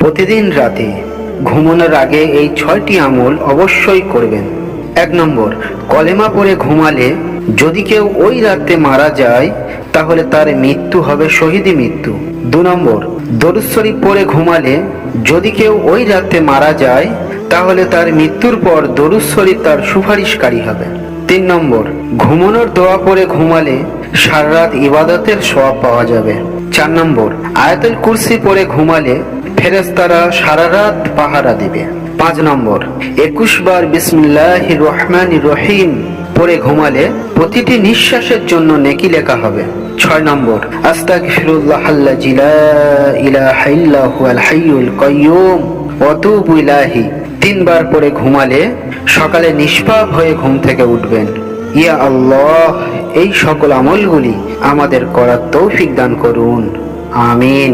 প্রতিদিন রাতে ঘুমানোর আগে এই 6টি আমল অবশ্যই করবেন। 1 নম্বর, কলেমা পড়ে ঘুমালে যদি কেউ ওই রাতে মারা যায় তাহলে তার মৃত্যু হবে শহীদি মৃত্যু। 2 নম্বর, দরুদ শরীফ পড়ে ঘুমালে যদি কেউ ওই রাতে মারা যায় তাহলে তার মৃত্যুর পর দরুদ শরীফ তার সুপারিশকারী হবে। 3 নম্বর, ঘুমানোর দোয়া পড়ে ঘুমালে সারা রাত ইবাদতের সওয়াব পাওয়া যাবে। 4 নম্বর, আয়াতুল কুরসি পড়ে ঘুমালে ফেরেশতারা সারা রাত পাহারা দিবে। 5 নম্বর, 21 বার বিসমিল্লাহির রহমানির রহিম পড়ে ঘুমালে প্রতিটি নিঃশ্বাসের জন্য নেকি লেখা হবে। 6 নম্বর, আস্তাগফিরুল্লাহাল্লাযী লা ইলাহা ইল্লা হুয়াল হাইয়ুল কাইয়্যুম ওয়া আতুবু ইলাইহি 3 বার পড়ে ঘুমালে সকালে নিষ্পাপ হয়ে ঘুম থেকে উঠবেন। ইয়া আল্লাহ, এই সকল আমলগুলি আমাদের করার তৌফিক দান করুন। আমিন।